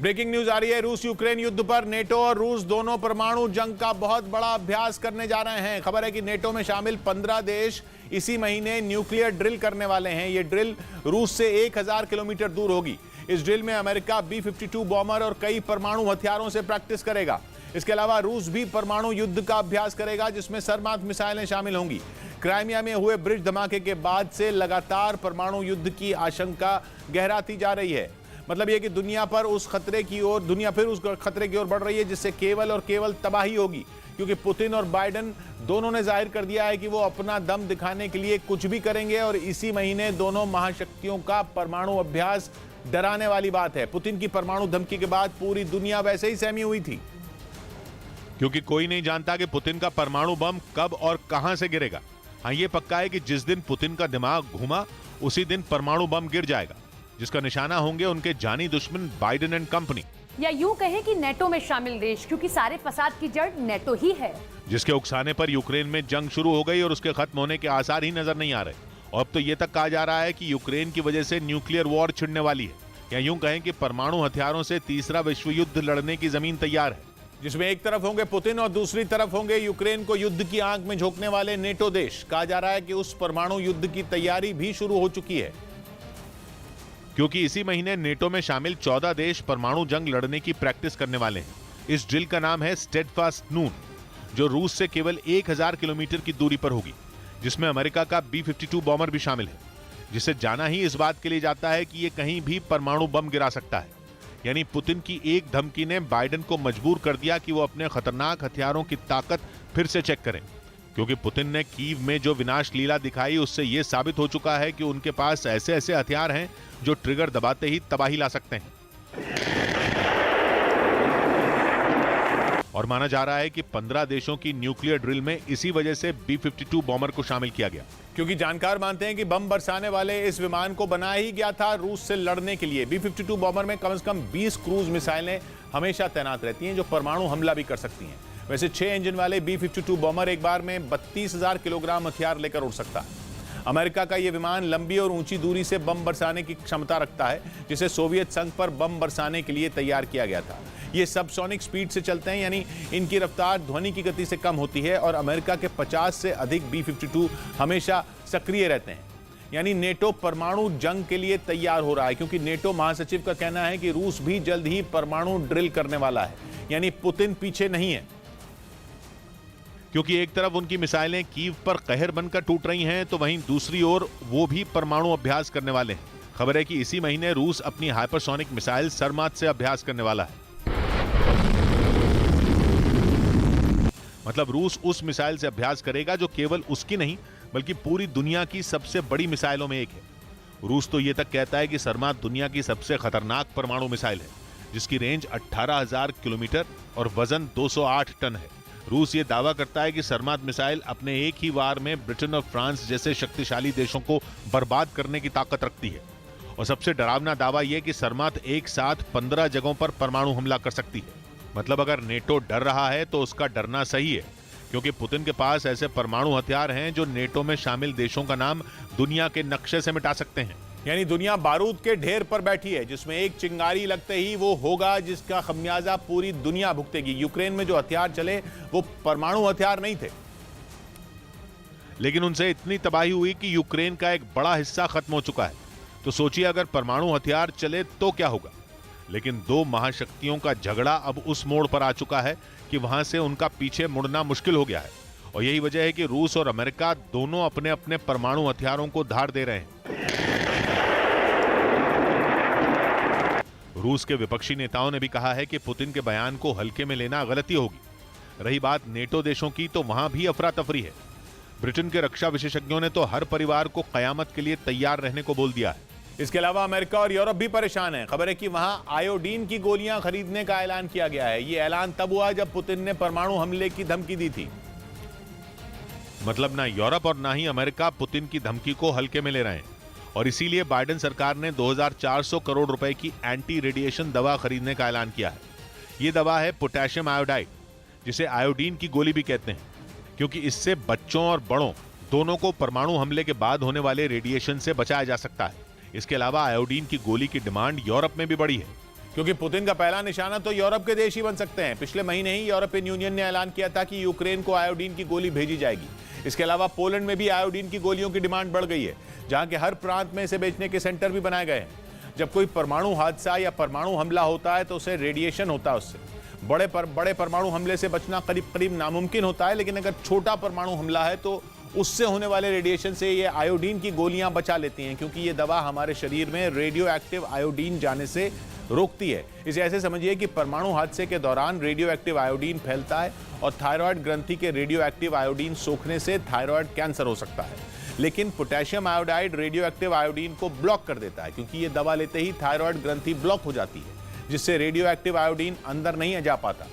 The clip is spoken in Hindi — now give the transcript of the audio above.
ब्रेकिंग न्यूज आ रही है रूस यूक्रेन युद्ध पर। नेटो और रूस दोनों परमाणु जंग का बहुत बड़ा अभ्यास करने जा रहे हैं। खबर है कि नेटो में शामिल 15 देश इसी महीने न्यूक्लियर ड्रिल करने वाले हैं। यह ड्रिल रूस से 1000 किलोमीटर दूर होगी। इस ड्रिल में अमेरिका B-52 बॉम्बर और कई परमाणु हथियारों से प्रैक्टिस करेगा। इसके अलावा रूस भी परमाणु युद्ध का अभ्यास करेगा, जिसमें सरमात मिसाइलें शामिल होंगी। क्राइमिया में हुए ब्रिज धमाके के बाद से लगातार परमाणु युद्ध की आशंका गहराती जा रही है। मतलब यह कि दुनिया फिर उस खतरे की ओर बढ़ रही है, जिससे केवल और केवल तबाही होगी। क्योंकि पुतिन और बाइडेन दोनों ने जाहिर कर दिया है कि वो अपना दम दिखाने के लिए कुछ भी करेंगे। और इसी महीने दोनों महाशक्तियों का परमाणु अभ्यास डराने वाली बात है। पुतिन की परमाणु धमकी के बाद पूरी दुनिया वैसे ही सहमी हुई थी, क्योंकि कोई नहीं जानता कि पुतिन का परमाणु बम कब और कहां से गिरेगा। हाँ, ये पक्का है कि जिस दिन पुतिन का दिमाग घूमा उसी दिन परमाणु बम गिर जाएगा, जिसका निशाना होंगे उनके जानी दुश्मन बाइडेन एंड कंपनी। या यूं कहें कि नेटो में शामिल देश, क्योंकि सारे फसाद की जड़ नेटो ही है, जिसके उकसाने पर यूक्रेन में जंग शुरू हो गई और उसके खत्म होने के आसार ही नजर नहीं आ रहे। और अब तो ये तक कहा जा रहा है कि यूक्रेन की वजह से न्यूक्लियर वॉर छिड़ने वाली है। या यूं कहें कि परमाणु हथियारों से तीसरा विश्व युद्ध लड़ने की जमीन तैयार है, जिसमें एक तरफ होंगे पुतिन और दूसरी तरफ होंगे यूक्रेन को युद्ध की आंख में झोंकने वाले नेटो देश। कहा जा रहा है कि उस परमाणु युद्ध की तैयारी भी शुरू हो चुकी है, क्योंकि इसी महीने नेटो में शामिल 14 देश परमाणु जंग लड़ने की प्रैक्टिस करने वाले हैं। इस ड्रिल का नाम है स्टेडफास्ट नून, जो रूस से केवल 1000 किलोमीटर की दूरी पर होगी, जिसमें अमेरिका का B-52 बॉम्बर भी शामिल है, जिसे जाना ही इस बात के लिए जाता है कि यह कहीं भी परमाणु बम गिरा सकता है। यानी पुतिन की एक धमकी ने बाइडेन को मजबूर कर दिया कि वो अपने खतरनाक हथियारों की ताकत फिर से चेक करें। क्योंकि पुतिन ने कीव में जो विनाश लीला दिखाई, उससे यह साबित हो चुका है कि उनके पास ऐसे ऐसे हथियार हैं जो ट्रिगर दबाते ही तबाही ला सकते हैं। और माना जा रहा है कि 15 देशों की न्यूक्लियर ड्रिल में इसी वजह से B-52 बॉम्बर को शामिल किया गया, क्योंकि जानकार मानते हैं कि बम बरसाने वाले इस विमान को बनाया ही गया था रूस से लड़ने के लिए। B-52 बॉम्बर में कम से कम 20 क्रूज मिसाइलें हमेशा तैनात रहती हैं, जो परमाणु हमला भी कर सकती हैं। वैसे 6 इंजन वाले B-52 बॉम्बर एक बार में 32,000 किलोग्राम हथियार लेकर उड़ सकता है। अमेरिका का यह विमान लंबी और ऊंची दूरी से बम बरसाने की क्षमता रखता है, जिसे सोवियत संघ पर बम बरसाने के लिए तैयार किया गया था। ये सबसोनिक स्पीड से चलते हैं, यानी इनकी रफ्तार ध्वनि की गति से कम होती है। और अमेरिका के 50 से अधिक B-52 हमेशा सक्रिय रहते हैं। यानी नेटो परमाणु जंग के लिए तैयार हो रहा है, क्योंकि नेटो महासचिव का कहना है कि रूस भी जल्द ही परमाणु ड्रिल करने वाला है। यानी पुतिन पीछे नहीं है, क्योंकि एक तरफ उनकी मिसाइलें कीव पर कहर बनकर टूट रही हैं, तो वहीं दूसरी ओर वो भी परमाणु अभ्यास करने वाले हैं। खबर है कि इसी महीने रूस अपनी हाइपरसोनिक मिसाइल सरमात से अभ्यास करने वाला है। मतलब रूस उस मिसाइल से अभ्यास करेगा जो केवल उसकी नहीं बल्कि पूरी दुनिया की सबसे बड़ी मिसाइलों में एक है। रूस तो यह तक कहता है कि सरमात दुनिया की सबसे खतरनाक परमाणु मिसाइल है, जिसकी रेंज 18,000 किलोमीटर और वजन 208 टन है। रूस ये दावा करता है कि सरमात मिसाइल अपने एक ही वार में ब्रिटेन और फ्रांस जैसे शक्तिशाली देशों को बर्बाद करने की ताकत रखती है। और सबसे डरावना दावा यह कि सरमात एक साथ 15 जगहों पर परमाणु हमला कर सकती है। मतलब अगर नेटो डर रहा है तो उसका डरना सही है, क्योंकि पुतिन के पास ऐसे परमाणु हथियार हैं जो नेटो में शामिल देशों का नाम दुनिया के नक्शे से मिटा सकते हैं। यानी दुनिया बारूद के ढेर पर बैठी है, जिसमें एक चिंगारी लगते ही वो होगा जिसका खमियाजा पूरी दुनिया भुगतेगी। यूक्रेन में जो हथियार चले वो परमाणु हथियार नहीं थे, लेकिन उनसे इतनी तबाही हुई कि यूक्रेन का एक बड़ा हिस्सा खत्म हो चुका है। तो सोचिए अगर परमाणु हथियार चले तो क्या होगा। लेकिन दो महाशक्तियों का झगड़ा अब उस मोड़ पर आ चुका है कि वहां से उनका पीछे मुड़ना मुश्किल हो गया है। और यही वजह है कि रूस और अमेरिका दोनों अपने अपने परमाणु हथियारों को धार दे रहे हैं। रूस के विपक्षी नेताओं ने भी कहा है कि पुतिन के बयान को हल्के में लेना गलती होगी। रही बात नेटो देशों की, तो वहां भी अफरा तफरी है। ब्रिटेन के रक्षा विशेषज्ञों ने तो हर परिवार को कयामत के लिए तैयार रहने को बोल दिया है। इसके अलावा अमेरिका और यूरोप भी परेशान है। खबर है कि वहां आयोडीन की गोलियां खरीदने का ऐलान किया गया है। यह ऐलान तब हुआ जब पुतिन ने परमाणु हमले की धमकी दी थी। मतलब ना यूरोप और ना ही अमेरिका पुतिन की धमकी को हल्के में ले रहे हैं। और इसीलिए बाइडेन सरकार ने 2400 करोड़ रुपए की एंटी रेडिएशन दवा खरीदने का ऐलान किया है। यह दवा है पोटेशियम आयोडाइड, जिसे आयोडीन की गोली भी कहते हैं, क्योंकि इससे बच्चों और बड़ों दोनों को परमाणु हमले के बाद होने वाले रेडिएशन से बचाया जा सकता है। इसके अलावा आयोडीन की गोली की डिमांड यूरोप में भी बढ़ी है, क्योंकि पुतिन का पहला निशाना तो यूरोप के देश ही बन सकते हैं। पिछले महीने ही यूरोपियन यूनियन ने ऐलान किया था कि यूक्रेन को आयोडीन की गोली भेजी जाएगी। इसके अलावा पोलैंड में भी आयोडीन की गोलियों की डिमांड बढ़ गई है, जहां के हर प्रांत में इसे बेचने के सेंटर भी बनाए गए हैं। जब कोई परमाणु हादसा या परमाणु हमला होता है तो उसे रेडिएशन होता है, उससे बड़े परमाणु हमले से बचना करीब करीब नामुमकिन होता है, लेकिन अगर छोटा परमाणु हमला है तो उससे होने वाले रेडिएशन से ये आयोडीन की गोलियां बचा लेती हैं, क्योंकि ये दवा हमारे शरीर में रेडियो एक्टिव आयोडीन जाने से रोकती है। इसे ऐसे समझिए कि परमाणु हादसे के दौरान रेडियो एक्टिव आयोडीन फैलता है और थायराइड ग्रंथि के रेडियो एक्टिव आयोडीन सोखने से थायराइड कैंसर हो सकता है। लेकिन potassium iodide radio active iodine को ब्लॉक कर देता है, क्योंकि ये दवा लेते ही थायराइड ग्रंथि ब्लॉक हो जाती है, जिससे रेडियो एक्टिव आयोडीन अंदर नहीं जा पाता।